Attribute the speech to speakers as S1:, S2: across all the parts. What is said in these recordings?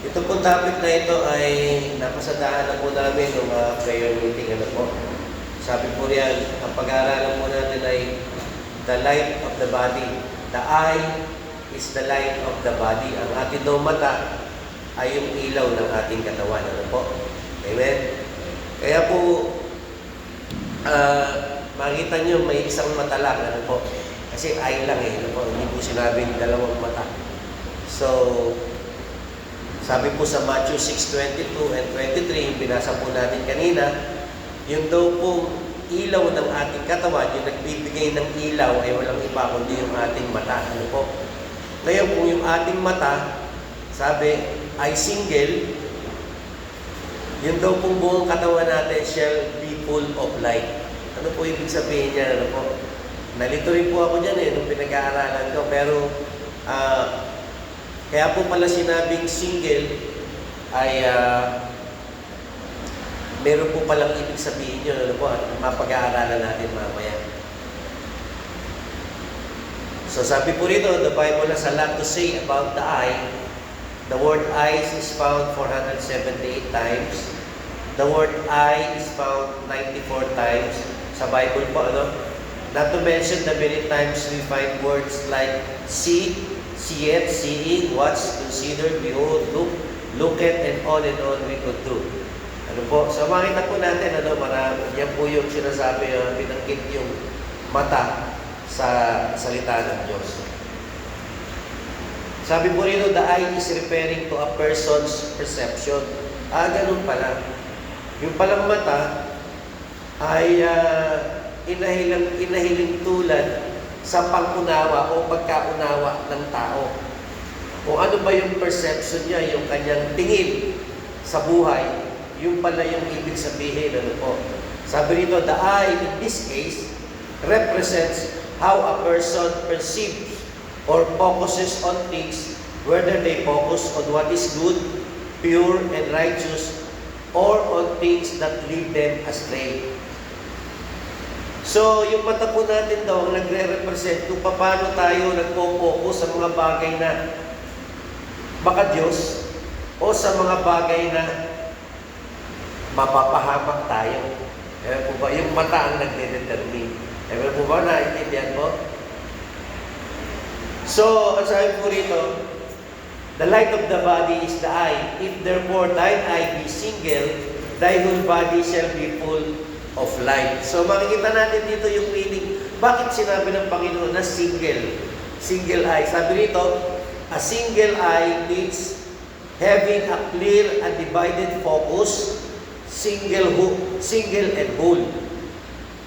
S1: Ito pong topic na ito ay napasadahan na po namin ng prayer meeting. Ano po? Sabi po riyan, ang pag-aaralan po natin ay the light of the body. The eye is the light of the body. Ang ating daw mata ay yung ilaw ng ating katawan. Ano po? Amen? Kaya po, makita nyo may isang mata lang. Ano po? Kasi eye lang eh. Ano po? Hindi po sinabing dalawang mata. So, sabi po sa Matthew 6:22 and 23, yung binasa po natin kanina, yung daw pong ilaw ng ating katawan, yung nagbibigay ng ilaw ay walang iba kundi yung ating mata. Ano po? Ngayon kung yung ating mata, sabi, ay single, yung daw pong buong katawan natin shall be full of light. Ano po ibig sabihin niya? Ano po? Nalito rin po ako dyan nung pinag-aaralan ko, pero kaya po pala sinabing single ay meron po palang ibig sabihin yun. Ano po? Mapag-aaralan natin mamaya. So sabi po rito, the Bible has a lot to say about the eye. The word eyes is found 478 times. The word eye is found 94 times sa Bible po. Ano? Not to mention the many times we find words like see it, seeing, watch, consider, behold, look at, and on we could do. Ano po? So makita po natin, marami. Yan po yung sinasabi, binanggit yung mata sa salita ng Diyos. Sabi po rito, the eye is referring to a person's perception. Ganun pala. Yung palang mata ay inahiling tulad sa pangunawa o pagkaunawa ng tao. Kung ano ba yung perception niya, yung kanyang tingin sa buhay, yung pala yung ibig sabihin. Ano po? Sabi rito, the eye in this case represents how a person perceives or focuses on things, whether they focus on what is good, pure, and righteous, or on things that lead them astray. So, yung mata po natin daw, nagre-represent kung paano tayo nagpo-focus sa mga bagay na baka Diyos o sa mga bagay na mapapahamak tayo. Ewan po ba? Yung mata ang nagde-determine. Ewan po ba? Naintindihan po? So, ang sabi po rito, the light of the body is the eye. If therefore thine eye be single, thy whole body shall be full of light. So makikita natin dito yung meaning. Bakit sinabi ng Panginoon na single? Single eye. Sabi rito, a single eye means having a clear and divided focus, single and whole.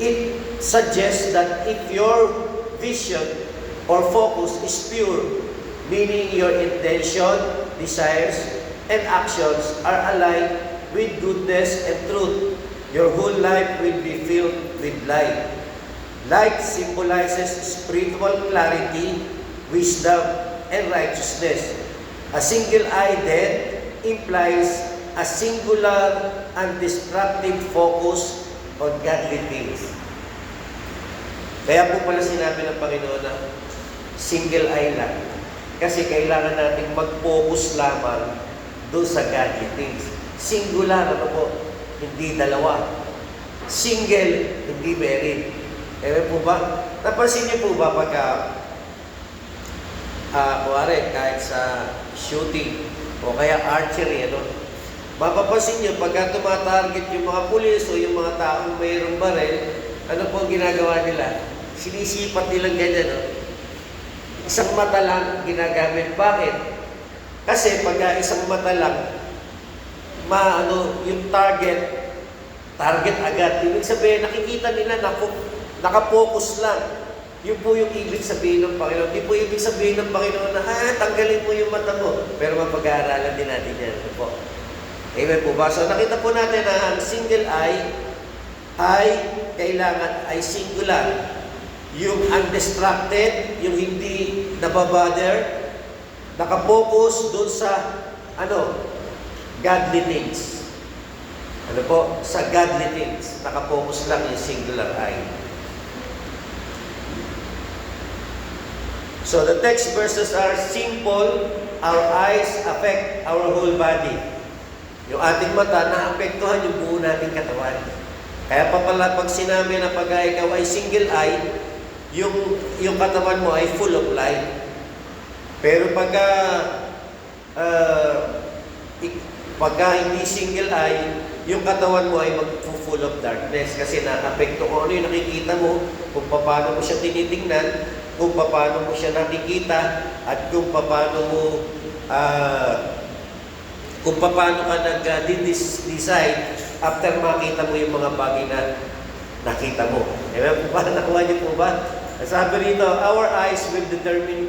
S1: It suggests that if your vision or focus is pure, meaning your intention, desires, and actions are aligned with goodness and truth, your whole life will be filled with light. Light symbolizes spiritual clarity, wisdom, and righteousness. A single eye then implies a singular and destructive focus on godly things. Kaya po pala sinabi ng Panginoon na single eye lang. Kasi kailangan natin mag-focus lamang doon sa godly things. Singular, po? Hindi dalawa. Single, hindi married. Ewan po ba? Napansin niyo po ba pagka kuwari, kahit sa shooting o kaya archery, mapapansin niyo pagka tumatarget yung mga pulis o yung mga taong mayroong baril, ano po ang ginagawa nila? Sinisipat nilang ganyan, Isang mata lang ginagamit. Bakit? Kasi pagka isang mata lang, yung target agad. Ibig sabihin, nakikita nila nakapokus lang. Yun po yung ibig sabihin ng Panginoon. Hindi po ibig sabihin ng Panginoon na, tanggalin mo yung mata mo. Pero mapag-aaralan din natin yan. Po. Amen po ba? So nakita po natin na ang single eye ay kailangan ay singular. Yung undistracted, yung hindi nababother, nakapokus doon sa godly things. Sa godly things. Nakapokus lang yung singular eye. So the text verses are simple. Our eyes affect our whole body. Yung ating mata, naapektuhan yung buo nating katawan. Kaya pa pala, pag sinabi na pag ikaw ay single eye, yung katawan mo ay full of light. Pero pagka hindi single eye, yung katawan mo ay mag-full of darkness kasi naapekto kung ano yung nakikita mo, kung paano mo siya tinitingnan, kung paano mo siya nakikita, at kung paano ka nag-decide after makita mo yung mga bagay na nakita mo. Paano nakuha niyo po ba? Sabi rito, our eyes will determine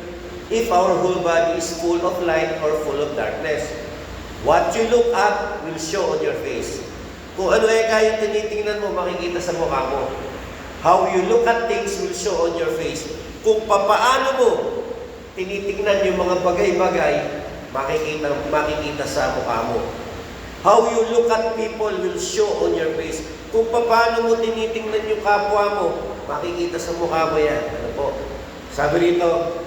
S1: if our whole body is full of light or full of darkness. What you look at will show on your face. Kung ano kayang tinitingnan mo, makikita sa mukha mo. How you look at things will show on your face. Kung papaano mo tinitingnan yung mga bagay-bagay, makikita sa mukha mo. How you look at people will show on your face. Kung paano mo tinitingnan yung kapwa mo, makikita sa mukha mo yan. Ano po? Sabi rito,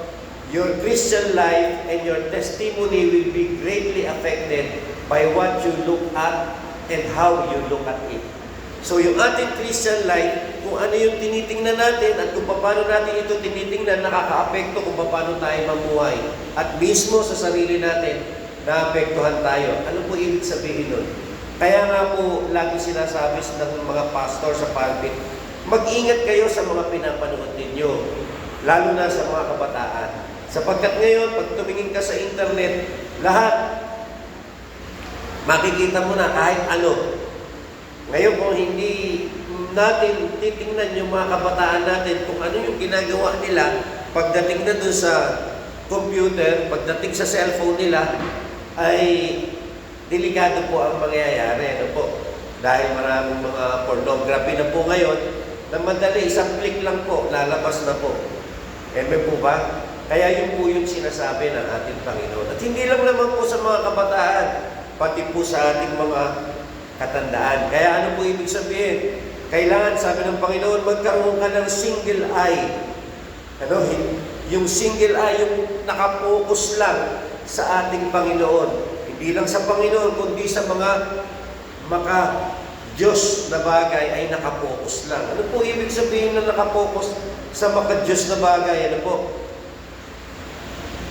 S1: your Christian life and your testimony will be greatly affected by what you look at and how you look at it. So yung ating Christian life, kung ano yung tinitingnan natin at kung paano natin ito tinitingnan, nakaka-apekto kung paano tayo mamuhay. At mismo sa sarili natin, naapektuhan tayo. Ano po ibig sabihin nun? Kaya nga po, lagi sinasabi ng mga pastor sa pulpit, mag-ingat kayo sa mga pinapanood ninyo, lalo na sa mga kabataan. Sapagkat ngayon, pag tumingin ka sa internet, lahat, makikita mo na kahit ano. Ngayon, kung hindi natin titingnan yung mga kabataan natin, kung ano yung ginagawa nila, pagdating na doon sa computer, pagdating sa cellphone nila, ay delikado po ang mangyayari. Ano po? Dahil maraming mga pornography na po ngayon, na madali, isang click lang po, lalabas na po. Eme po ba? Kaya yun po yung sinasabi ng ating Panginoon. At hindi lang naman po sa mga kabataan, pati po sa ating mga katandaan. Kaya ano po ibig sabihin? Kailangan, sabi ng Panginoon, magkaroon ka ng single eye. Ano? Yung single eye, yung nakapokus lang sa ating Panginoon. Hindi lang sa Panginoon, kundi sa mga maka-Diyos na bagay ay nakapokus lang. Ano po ibig sabihin na nakapokus sa maka-Diyos na bagay? Ano po?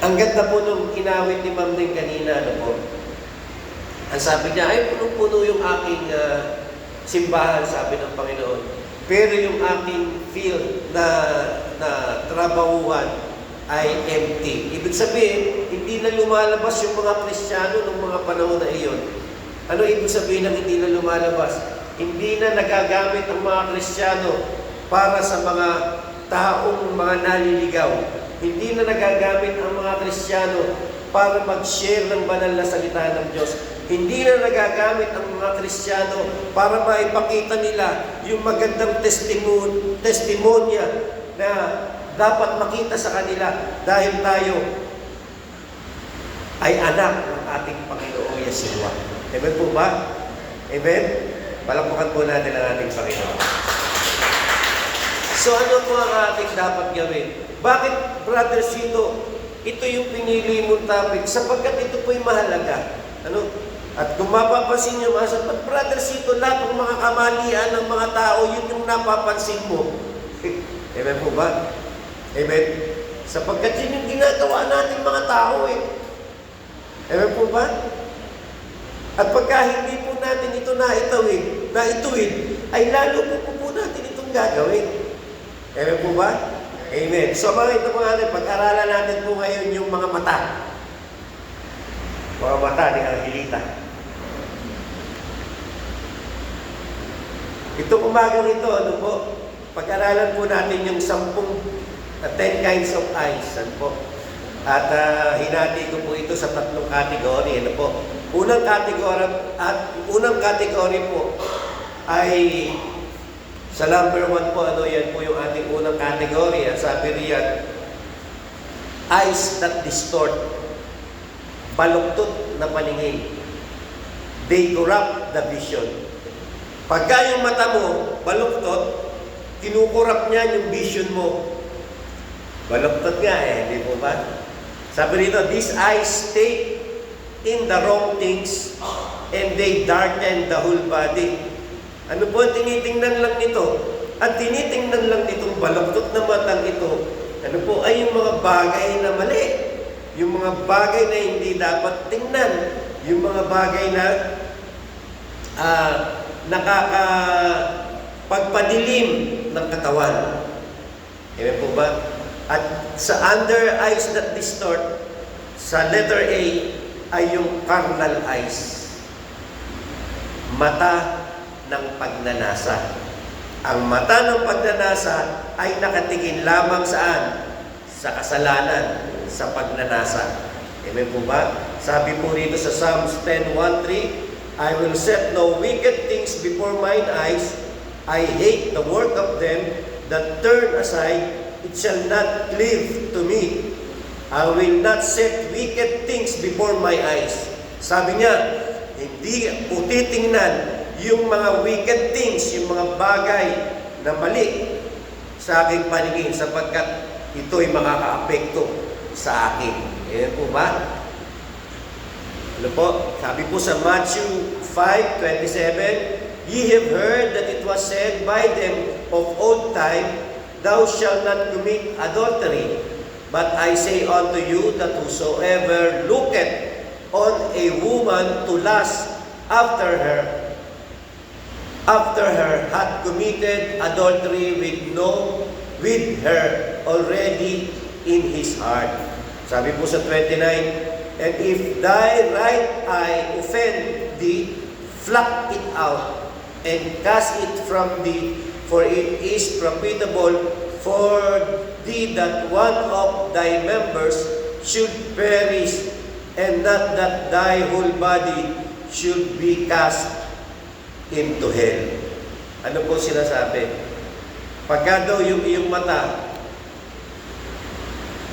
S1: Ang ganda po nung inawit ni Ma'am din kanina, ano po? Ang sabi niya, ay punong-puno yung aking simbahan, sabi ng Panginoon. Pero yung aking field na trabahuan ay empty. Ibig sabihin, hindi na lumalabas yung mga Kristiyano ng mga panahon na iyon. Ano ibig sabihin ng hindi na lumalabas? Hindi na nagagamit ang mga Kristiyano para sa mga taong mga naliligaw. Hindi na nagagamit ang mga Kristiyano para mag-share ng banal na salita ng Diyos. Hindi na nagagamit ang mga Kristiyano para maipakita nila yung magandang testimonya na dapat makita sa kanila dahil tayo ay anak ng ating Panginoong Yeshua. Amen po ba? Amen? Palakpakan po natin ang ating Panginoon. So ano po ang ating dapat gawin? Bakit, Brother Sito, ito yung pinili mong topic? Sapagkat ito po'y mahalaga. Ano? At kung mapapansin nyo, Brother Sito, lahat ng mga kamalian ng mga tao, yun yung napapansin mo. Amen po ba? Amen? Sapagkat yun yung ginagawa natin mga tao eh. Amen po ba? At pagka hindi po natin ito naituwid, ay lalo po natin itong gagawin. Amen po ba? Amen. So mga ito po natin, pag-aralan natin po ngayon yung mga mata. Mga mata ni Angelita. Itong umagang ito, ano po, pag-aralan po natin yung 10 kinds of eyes. Ano po? At hinati ko po ito sa 3 category. Ano po? Unang category po ay sa number 1 po, ano yan po yung ating unang category. Ang sabi riyan, eyes that distort. Baluktot na paningin. They corrupt the vision. Pagka yung mata mo, baluktot, kinukurap niyan yung vision mo. Baluktot nga di po ba? Sabi rito, these eyes stay in the wrong things and they darken the whole body. Ano po ang tinitingnan lang nito? At tinitingnan lang nitong baluktot na matang ito, ano po ay yung mga bagay na mali. Yung mga bagay na hindi dapat tingnan. Yung mga bagay na nakakapagpadilim ng katawan. Amen po ba? At sa under eyes that distort, sa letter A ay yung carnal eyes. Mata ng pagnanasa. Ang mata ng pagnanasa ay nakatingin lamang saan? Sa kasalanan, sa pagnanasa. Amen po ba? Sabi po rito sa Psalms 10:1-3, I will set no wicked things before mine eyes. I hate the work of them that turn aside. It shall not cleave to me. I will not set wicked things before my eyes. Sabi niya, hindi po titingnan yung mga wicked things, yung mga bagay na mali sa aking paningin sapagkat ito'y makakaapekto sa akin. Ayan po ba? Ano po? Sabi po sa Matthew 5:27, Ye have heard that it was said by them of old time, Thou shalt not commit adultery. But I say unto you that whosoever looketh on a woman to lust after her hath committed adultery with her already in his heart. Sabi po sa 29, And if thy right eye offend thee, pluck it out, and cast it from thee, for it is profitable for thee that one of thy members should perish, and not that thy whole body should be cast into hell. Ano po sinasabi? Pagka daw yung iyong mata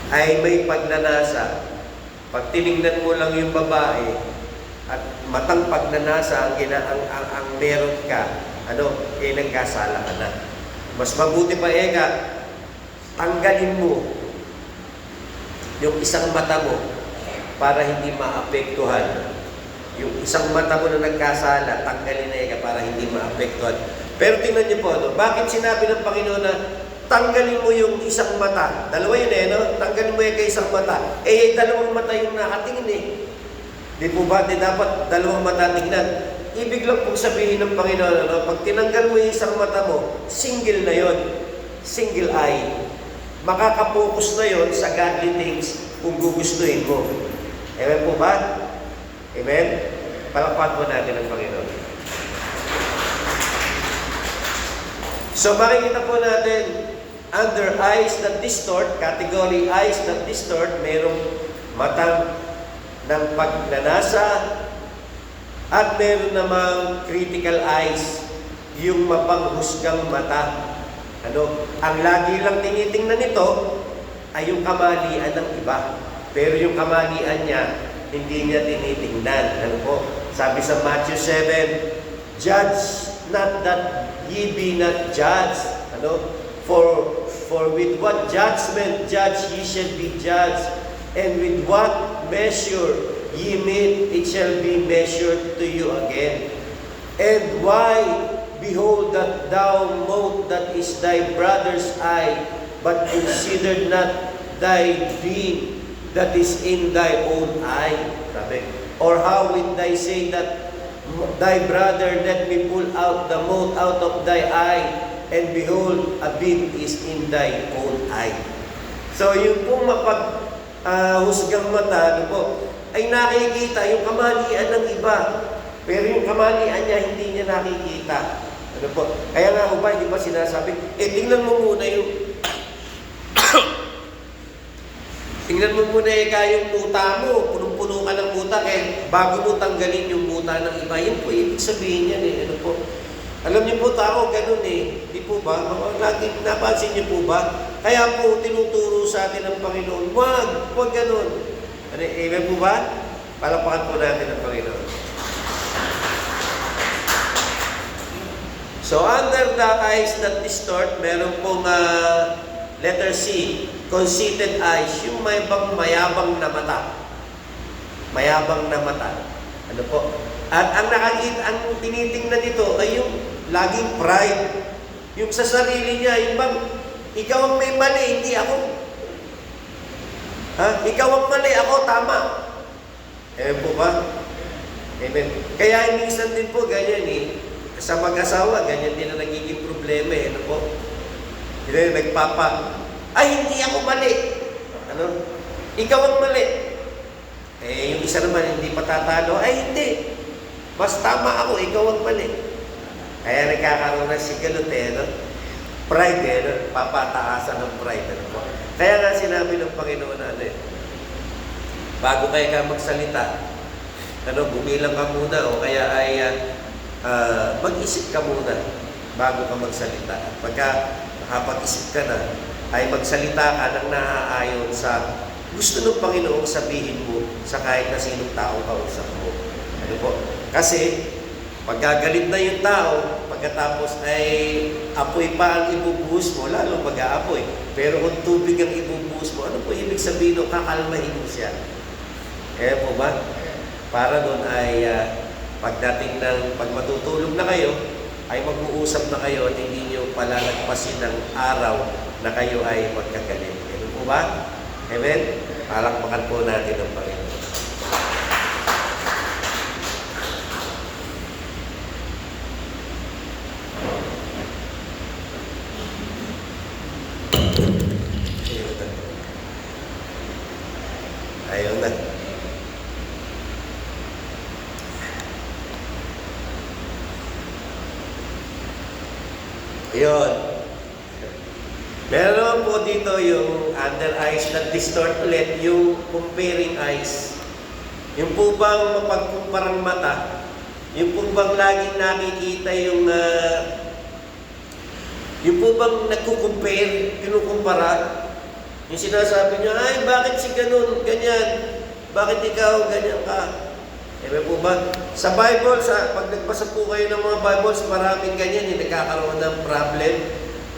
S1: ay may pagnanasa, pag tinignan mo lang yung babae at matang pagnanasa ang meron ka, nagkasala ka na. Mas mabuti pa tanggalin mo yung isang mata mo para hindi maapektuhan. Yung isang mata mo na nagkasala, tanggalin na para hindi maapektuhan. Pero tingnan niyo po, bakit sinabi ng Panginoon na tanggalin mo yung isang mata? Dalawa yun tanggalin mo yung isang mata. Dalawang mata yung nakatingin Di po ba? Di dapat dalawang mata tingnan. Ibig lang pong sabihin ng Panginoon, pag tinanggal mo yung isang mata mo, single na yon, single eye. Makakapokus na yon sa godly things kung gugustuhin mo. Amen po ba? Amen? Palakpan po natin ang Panginoon. So makikita po natin, under eyes that distort, category eyes that distort, mayroong matang ng pagnanasa, at meron namang critical eyes, yung mapanghusgang mata. Ang lagi lang tinitingnan nito ay yung kamalian ng iba. Pero yung kamalian niya, hindi niya tinitingnan. Sabi sa Matthew 7, Judge not that ye be not judged. For with what judgment judge ye shall be judged, and with what measure ye mete, it shall be measured to you again. And why behold that thou mote that is thy brother's eye, but consider not thy beam that is in thy own eye? Or how will thy say that thy brother, let me pull out the mote out of thy eye, and behold, a beam is in thy own eye? So yung pong husgang mata, ay nakikita yung kamalian ng iba. Pero yung kamalian niya, hindi niya nakikita. Kaya nga ba, hindi ba sinasabi, tingnan mo muna yung tingnan mo muna yung muta mo, punong-puno ka ng muta, bago mo tanggalin yung muta ng iba. Yun po, ibig sabihin yan Alam niyo po, tao, ganun di po ba? Napansin niyo po ba? Kaya po, tinuturo sa atin ng Panginoon, wag ganun. Amen po ba? Palakpakan po natin ang Panginoon. So, under the eyes that distort, meron pong Letter C, conceited eyes, yung mayabang na mata. Mayabang na mata. Ano po? At ang tinitingnan nito ay yung laging pride. Yung sa sarili niya, yung bang, ikaw ang may mali, hindi ako. Ha? Ikaw ang mali, ako tama. Po ba? Amen. Kaya minsan din po, ganyan sa mag-asawa, ganyan din na nagiging problema Ano po? Hindi ako mali. Ano? Ikaw ang mali. Yung isa naman hindi patatalo, hindi. Mas tama ako, ikaw ang mali. Kaya nagkakaroon ng sigalot Pride papataasan ng pride. Ano po? Kaya nga sinabi ng Panginoon bago kayo magsalita, bumilang ka muna o kaya ay mag-isip ka muna bago ka magsalita. At pagka nakapag-isip ka na, ay magsalita ka ng naaayon sa gusto ng Panginoong sabihin mo sa kahit na sinong taong kausap mo. Ano po? Kasi, pagkagalit na yung tao, pagkatapos ay apoy pa ang ibubuhos mo, lalo mag-aapoy. Pero kung tubig ang ibubuhos mo, ano po ibig sabihin o kakalmahin mo siya? Po ba? Para doon ay pagdating ng pag matutulog na kayo, ay mag-uusap na kayo at hindi nyo palalagpasin ng araw na kayo ay magkagalit. Ano po ba? Amen? Palakpakan po natin ang Panginoon. Ayaw na. Yun. Meron po dito yung under eyes na distort ulit, yung comparing eyes. Yung po bang mapagkumparang mata, yung po bang laging nakikita yung po bang nagkukumpare, kinukumpara, yung sinasabi niya, ay bakit si ganun, ganyan, bakit ikaw, ganyan ka. Po ba? Sa Bible, pag nagbasa po kayo ng mga Bibles, maraming ganyan, nagkakaroon ng problem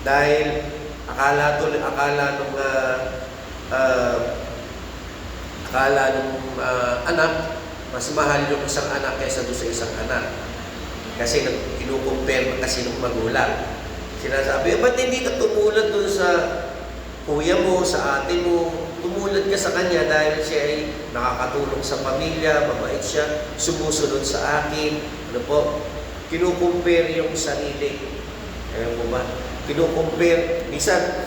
S1: dahil akala nung anak, mas mahal yung isang anak kaysa doon sa isang anak. Kasi kinukumpare kasi ng magulang. Sinasabi, ba't hindi ka tumulad doon sa kuya mo, sa ate mo? Tumulad ka sa kanya dahil siya ay nakakatulong sa pamilya, mabait siya, sumusunod sa akin. Ano po? Kinukumpare yung sarili. Po ba? Kinukumpare. Minsan,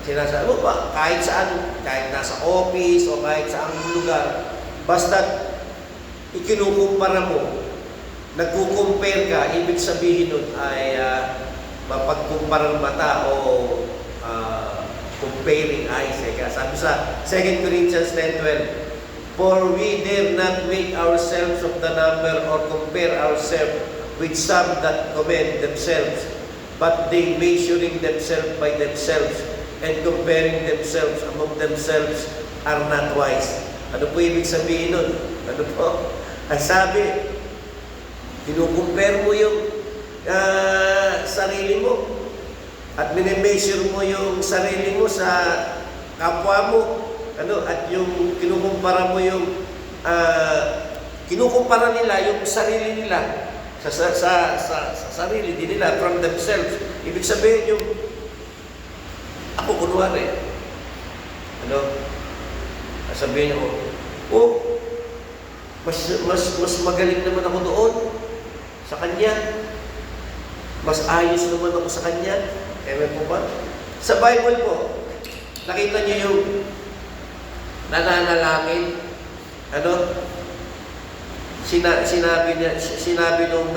S1: sinasabi mo ba, kahit saan, kahit nasa office o kahit saan lugar, basta ikinukumpara mo, nagkukumpare ka, ibig sabihin nun ay mapagkumparang mata o comparing eyes. Sabi sa 2 Corinthians 10:12, for we dare not make ourselves of the number or compare ourselves with some that commend themselves, but they measuring themselves by themselves and comparing themselves among themselves are not wise. Ano po ibig sabihin nun? Ano po? Ang sabi, kinukumpare mo yung sarili mo at minimeasure mo yung sarili mo sa kapwa mo, at yung kinukumpara mo yung kinukumpara nila yung sarili nila sa sarili din nila from themselves. Ibig sabihin yung ako kunwari, sabihin mo, mas magaling naman ako doon sa kanya, mas ayos naman ako sa kanya. Ewan po ba? Sa Bible po, nakita niyo yung nananalangin. Sinabi nung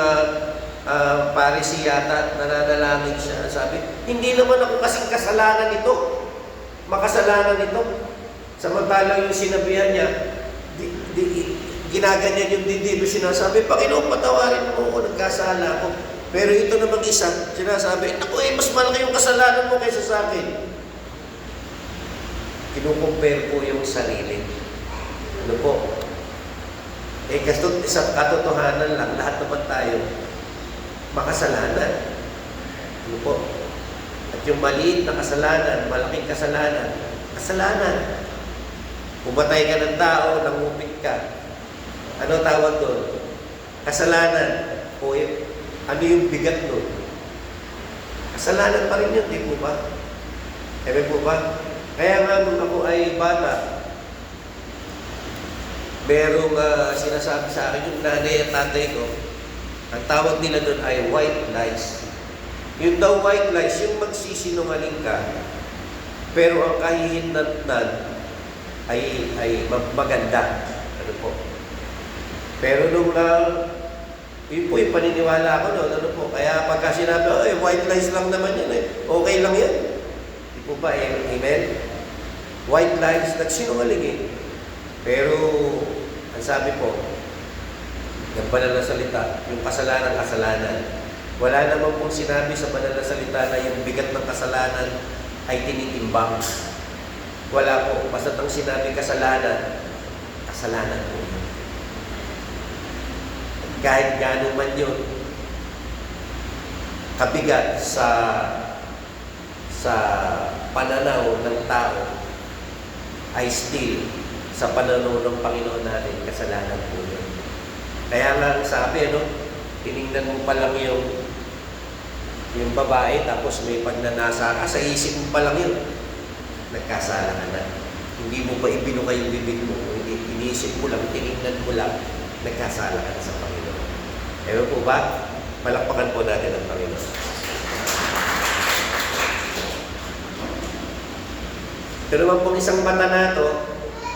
S1: Pharisee yata, nananalangin siya. Sabi, hindi naman ako kasing kasalanan ito. Makasalanan ito. Samantalang yung sinabihan niya, ginaganyan yung dibdib, sinasabi, Panginoon, patawarin mo ako, nagkasala ako. Pero ito namang isa, sinasabi, ako mas malaki yung kasalanan mo kaysa sa akin. Kinukumpare po yung sarili. Ano po? Isang katotohanan lang, lahat naman tayo makasalanan. Ano po? At yung maliit na kasalanan, malaking kasalanan, kasalanan. Pumatay ka ng tao, nangupit ka. Ano tawag doon? Kasalanan. O ano yung bigat doon? Kasalanan pa rin yun, di po ba? Ebe po ba? Kaya nga nung ako ay bata, merong sinasabi sa akin yung nanay at tatay ko, ang tawag nila doon ay white lies. Yung daw white lies, yung magsisinungaling ka, pero ang kahihinatnan ay maganda. Ano po? Pero nung yun po yung paniniwala ko noon, ano po? Kaya pagka sinabi, white lies lang naman yan okay lang yan. Di po ba? Amen? White lies, nagsinungaling eh. Pero, ang sabi po, ng banal na salita, yung kasalanan, wala naman pong sinabi sa banal na salita na yung bigat ng kasalanan ay tinitimbang. Wala po. Basta ang sinabi kasalanan po yun. Kahit gano'n man yun, kabigat sa pananaw ng tao, ay still, sa pananaw ng Panginoon natin, kasalanan po yun. Kaya nga sabi, tinignan mo pa lang yung babae, tapos may pagnanasa ka, sa isip mo pa lang yun, nagkasala ka na. Hindi mo pa ibinuka yung bibig mo, hindi, iniisip mo lang, tinignan mo lang, nagkasala ka na sa Panginoon. Ewan po ba? Palakpakan po natin ang Panginoon. Ito naman pong isang mata na ito,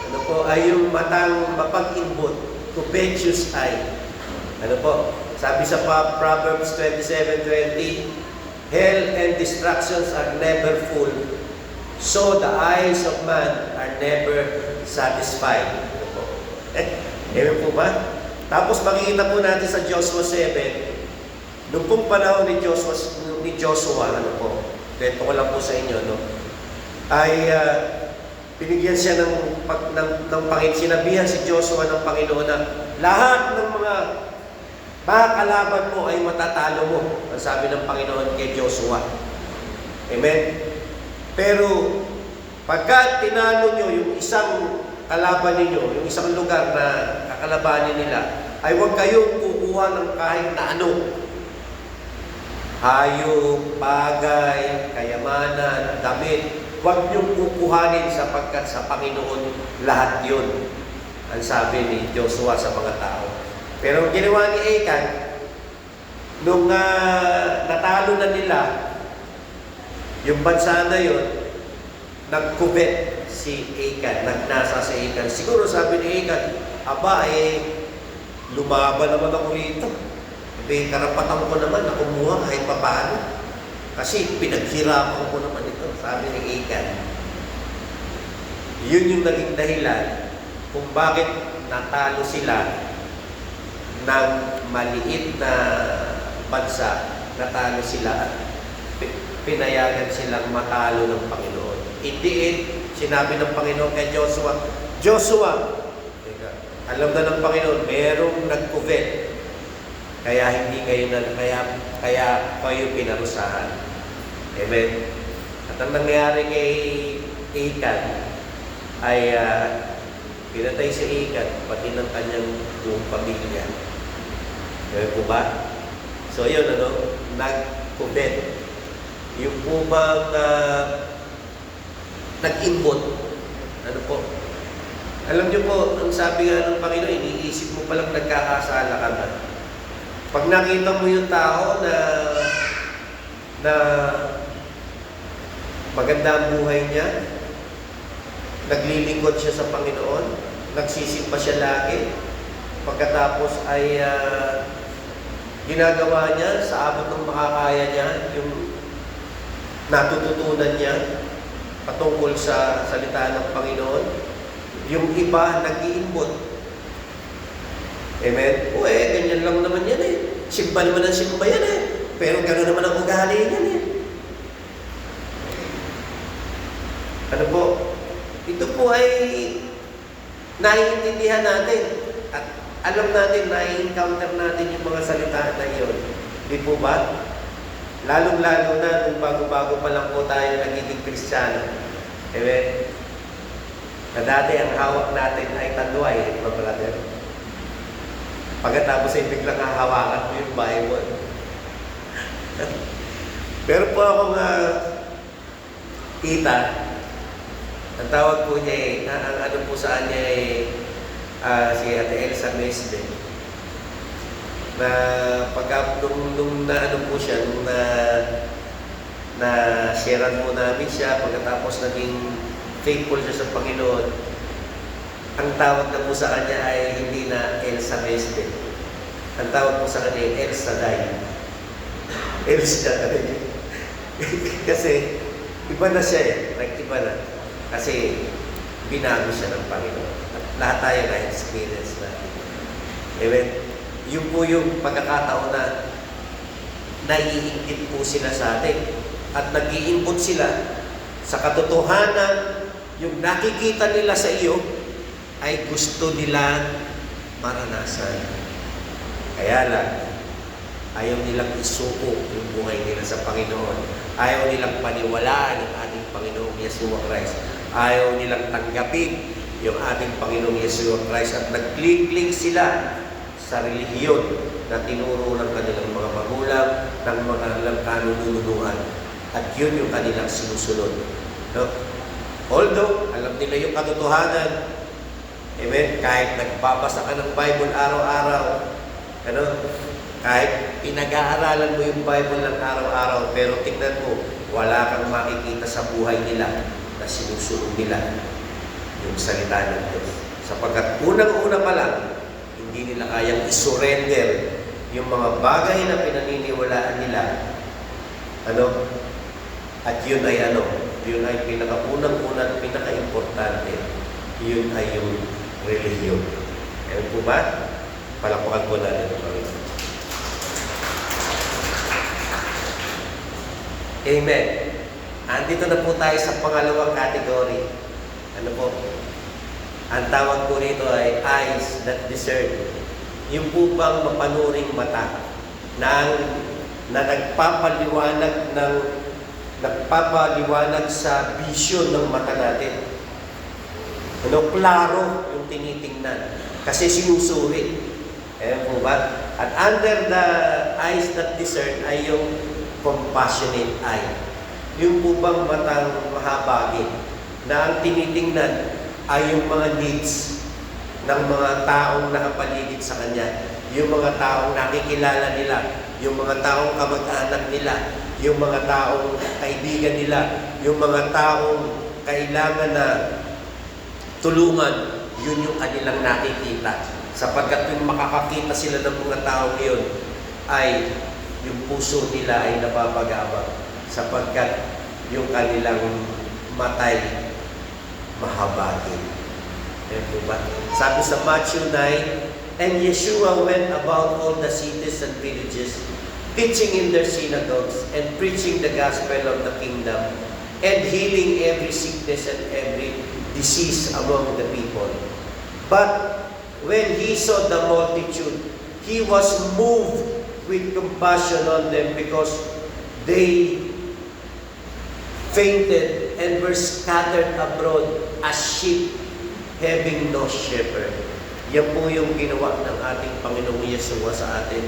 S1: ano po, ay yung matang mapag-imbot, covetous eye. Ano po? Sabi sa Proverbs 27:20, hell and distractions are never full, so the eyes of man are never satisfied. Ano po? Ewan po ba? Tapos makikita po natin sa Joshua 7, noong pong panahon ni Joshua, ano po, kwento ko lang po sa inyo, ay binigyan siya ng Panginoon, sinabihan si Joshua ng Panginoon na lahat ng mga kalaban mo ay matatalo mo, ang sabi ng Panginoon kay Joshua. Amen? Pero pagka tinalo nyo yung isang kalaban ninyo, yung isang lugar na kakalabanin nila, ay huwag kayong kukuha ng kahit na ano. Hayop, bagay, kayamanan, damit, huwag niyong kukuhanin sapagkat sa Panginoon lahat yun. Ang sabi ni Joshua sa mga tao. Pero ang ginawa ni Achan, nung natalo na nila, yung bansa na yun, nagkubet si Achan, nagnasa si Achan. Siguro sabi ni Achan, lumaban naman ako rito. Karapatan ko naman na kumuha kahit papaano. Kasi pinaghirapan ko naman ito, sabi ni Achan. Yun yung naging dahilan kung bakit natalo sila ng maliit na bansa, natalo sila at pinayagan silang matalo ng Panginoon. Indeed, sinabi ng Panginoon kay Joshua, alam na ng Panginoon, merong nag-covet. Kaya hindi kayo kaya kayo pinarusahan. Amen. At ang nangyari kay Achan ay pinatay si Achan pati ng kanyang buong pamilya. Amen po ba? So yun, nag-covet. Yung po bang nag-imbot, ano po? Alam niyo po, ang sabi nga ng Panginoon, iniisip mo palang nagkakasala ka na. Pag nakita mo yung tao na maganda ang buhay niya, naglilingkod siya sa Panginoon, nagsisimba siya lagi, pagkatapos ay ginagawa niya sa abot ng makakaya niya, yung natututunan niya patungkol sa salita ng Panginoon, yung iba nag-iimbot. Amen? Ganyan lang naman yan eh. Simba naman ang simba yan eh. Pero gano'n naman ang ugali yan eh. Ano po? Ito po ay naiintindihan natin. At alam natin, nai-encounter natin yung mga salita na yun. Di po ba? Lalong-lalo na nung bago-bago pa lang po tayo nagiging Kristiyano. Amen? Na dati ang hawak natin ay tanduay, mga brother. Pagkatapos ay biglang hahawakan mo yung Bible. Pero po akong tita, ang tawag po niya ang ano po sa kanya si Ate Elsa Mesde, na pagka nung na ano po siya, nung na sharean po namin siya, pagkatapos naging faithful siya sa Panginoon, ang tawag na po sa kanya ay hindi na Elsa Mesde. Ang tawag po sa kanya ay Elsa Day. Elsa Day. Kasi iba na siya nag-iba na. Kasi binago siya ng Panginoon. At lahat tayo na-experience natin. Amen? Yun po yung pagkakataon na naiingit po sila sa atin. At nag-iinput sila sa katotohanan, yung nakikita nila sa iyo ay gusto nila maranasan. Kaya lang, ayaw nilang isuko yung buhay nila sa Panginoon. Ayaw nilang paniwalaan yung ating Panginoong Yeshua Christ. Ayaw nilang tanggapin yung ating Panginoong Yeshua Christ at nagkling-kling sila sa relihiyon na tinuro ng kanilang mga magulang, ng mga kanilang kanununuan. At yun yung kanilang sinusunod. No? Although, alam nila yung katotohanan, amen, kahit nagbabasa ka ng Bible araw-araw, ano, kahit pinag-aaralan mo yung Bible ng araw-araw, pero tingnan mo, wala kang makikita sa buhay nila na sinusunod nila yung salita ng Diyos. Sapagkat unang-una pa lang, hindi nila kayang isurrender yung mga bagay na pinaniniwalaan nila. Ano? At yun ay yun ay pinakaunang-una at pinaka-importante. Yun ay yung relihiyon. Ayan po ba? Palakpakan po natin ang Panginoon. Amen. Andito na po tayo sa pangalawang category. Ano po? Ang tawag po rito ay eyes that discern. Yung po bang mapanuring mata na nagpapaliwanag sa vision ng mata natin. Ano, klaro yung tinitingnan. Kasi sinusuri. Ayan po ba? At under the eyes that discern ay yung compassionate eye. Yung po bang matang mahabagin na ang tinitingnan ay yung mga needs ng mga taong nakapaligid sa kanya. Yung mga taong nakikilala nila. Yung mga taong kamag-anak nila. Yung mga taong kaibigan nila. Yung mga taong kailangan na tulungan. Yun yung kanilang nakikita. Sapagkat yung makakakita sila ng mga taong yun, ay yung puso nila ay napapagabang. Sapagkat yung kanilang matay mahabagin. Ayan po ba? Sabi sa Matthew 9, and Yeshua went about all the cities and villages, teaching in their synagogues, and preaching the gospel of the kingdom, and healing every sickness and every disease among the people. But when he saw the multitude, he was moved with compassion on them because they fainted and were scattered abroad as sheep having no shepherd. Yan po yung ginawa ng ating Panginoong Yeshua sa atin.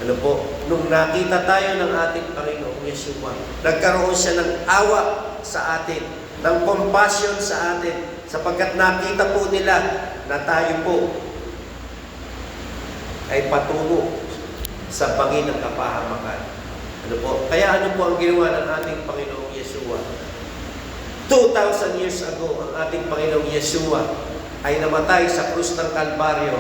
S1: Ano po? Nung nakita tayo ng ating Panginoong Yeshua, nagkaroon siya ng awa sa atin, ng compassion sa atin, sapagkat nakita po nila na tayo po ay patungo sa bangin ng kapahamakan. Ano po? Kaya ano po ang ginawa ng ating Panginoong Yeshua? 2,000 years ago, ang ating Panginoong Yeshua ay namatay sa krus ng Kalbaryo.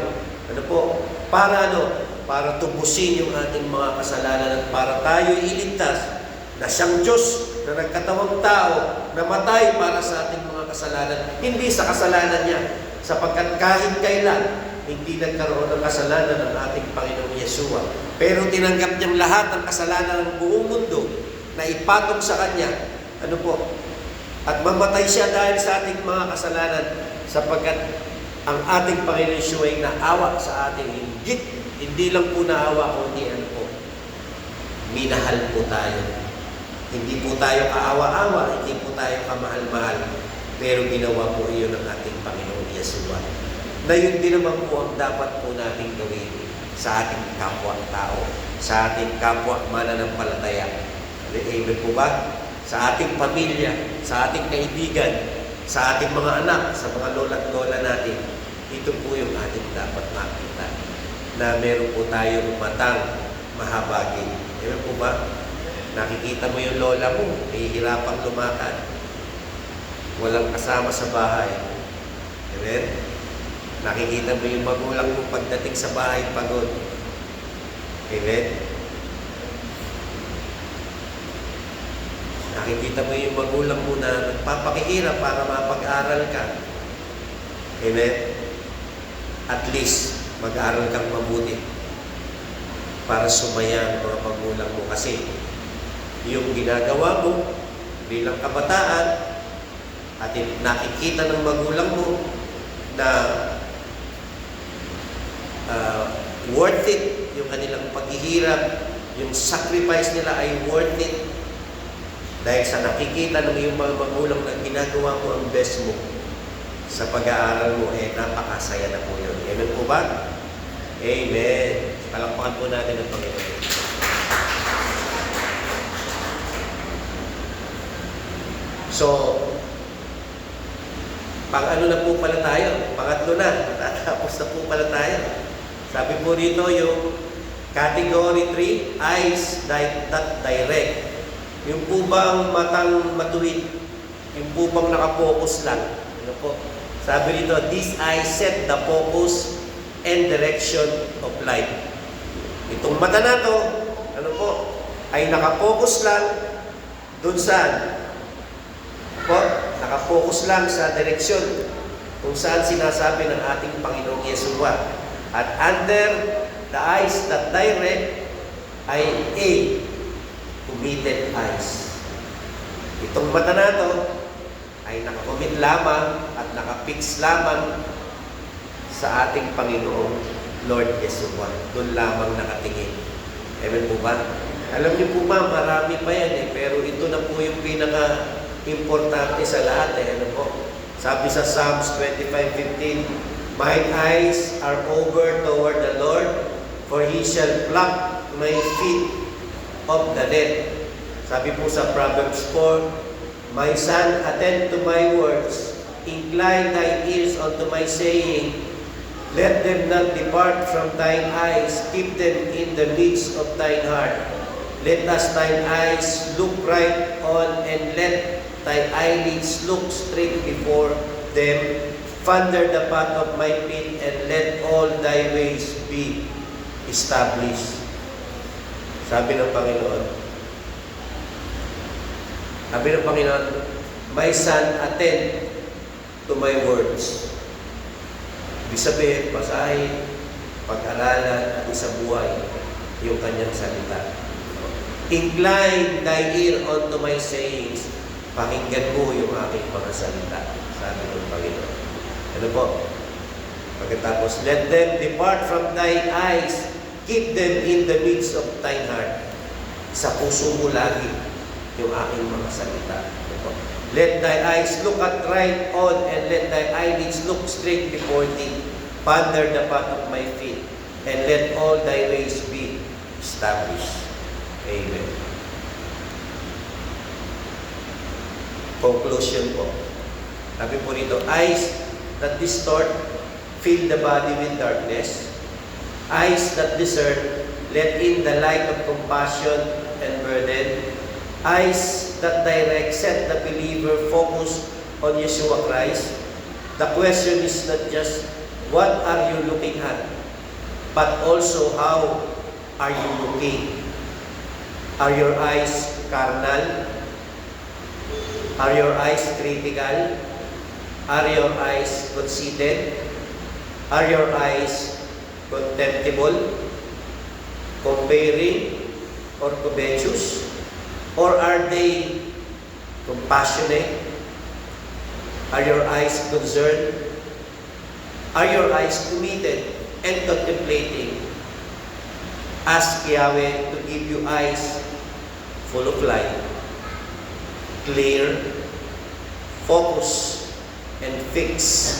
S1: Ano po? Para ano? Para tubusin yung ating mga kasalanan at para tayo iligtas na siyang Diyos na nagkatawang tao, namatay para sa ating mga kasalanan. Hindi sa kasalanan niya, sapagkat kahit kailan, hindi nagkaroon ng kasalanan ng ating Panginoong Yeshua. Pero tinanggap niyang lahat ng kasalanan ng buong mundo na ipatong sa Kanya. Ano po? At mamatay siya dahil sa ating mga kasalanan sapagkat ang ating Panginoong Yeshua ay naawa sa ating hindi lang po naawa kundi ano po, minahal po tayo. Hindi po tayo kaawa-awa, hindi po tayo kamahal-mahal, pero ginawa po iyon ng ating Panginoong Yeshua. Na yun din naman po ang dapat po nating gawin sa ating kapwa-tao, sa ating kapwa mananampalataya. Amen po ba? Sa ating pamilya, sa ating kaibigan, sa ating mga anak, sa mga lola at lola natin. Ito po yung ating dapat makita, na meron po tayong matang mahabagin. Amen po ba? Nakikita mo yung lola mo, nahihirapang lumakad. Walang kasama sa bahay. Amen? Nakikita mo yung magulang mo pagdating sa bahay, pagod. Amen? Nakikita mo yung magulang mo na nagpapakihirap para mapag-aral ka. Amen? At least, mag-aral kang mabuti para sumaya ang mga magulang mo. Kasi, yung ginagawa mo bilang kabataan at nakikita ng magulang mo na worth it, yung kanilang paghihirap, yung sacrifice nila ay worth it dahil sa nakikita ng iyong mga magulang na ginagawa mo ang best mo sa pag-aaral mo, napakasaya na po yun. Amen po ba? Amen. Palakpakan po natin ang Panginoon. So, pang-ano na po pala tayo? Pangatlo na. Tapos na po pala tayo. Sabi po rito yung category 3, eyes that direct. Yung po bang matang matuwid? Yung po bang nakapokus lang? Ano po? Sabi rito, these eyes set the focus and direction of life. Itong mata na to, ano po, ay nakapokus lang dun saan? Po, nakafocus lang sa direksyon kung saan sinasabi ng ating Panginoong Yeshua. At under the eyes that direct ay A, committed eyes. Itong mata na to ay nakakomit lamang at nakapix lamang sa ating Panginoong Lord Yeshua. Doon lamang nakatingin. Amen po ba? Alam niyo po ba, marami pa yan pero ito na po yung importante sa lahat Ano po? Sabi sa Psalms 25:15, mine eyes are over toward the Lord, for He shall pluck my feet off the net. Sabi po sa Proverbs 4, my son, attend to my words, incline thine ears unto my saying, let them not depart from thine eyes, keep them in the midst of thine heart. Let us thine eyes look right on, and let thy eyelids look straight before them. Ponder the path of my feet, and let all thy ways be established. Sabi ng Panginoon, my son, attend to my words. Ibig sabihin, basahin, pag-aralan at isabuhay yung kanyang salita. Incline thy ear unto my sayings. Pakinggan mo yung aking mga salita, sabi ng Panginoon. Ano po? Pagkatapos, let them depart from thine eyes, keep them in the midst of thine heart. Sa puso mo lagi yung aking mga salita. Ano po? Let thy eyes look at right on, and let thy eyelids look straight before thee. Ponder the path of my feet, and let all thy ways be established. Amen. Conclusion po. Sabi po rito, eyes that distort, fill the body with darkness. Eyes that discern, let in the light of compassion and burden. Eyes that direct, set the believer focus on Yeshua Christ. The question is not just, what are you looking at? But also, how are you looking? Are your eyes carnal? Are your eyes critical? Are your eyes conceited? Are your eyes contemptible, comparing, or covetous? Or are they compassionate? Are your eyes concerned? Are your eyes committed and contemplating? Ask Yahweh to give you eyes full of light, clear, focus, and fix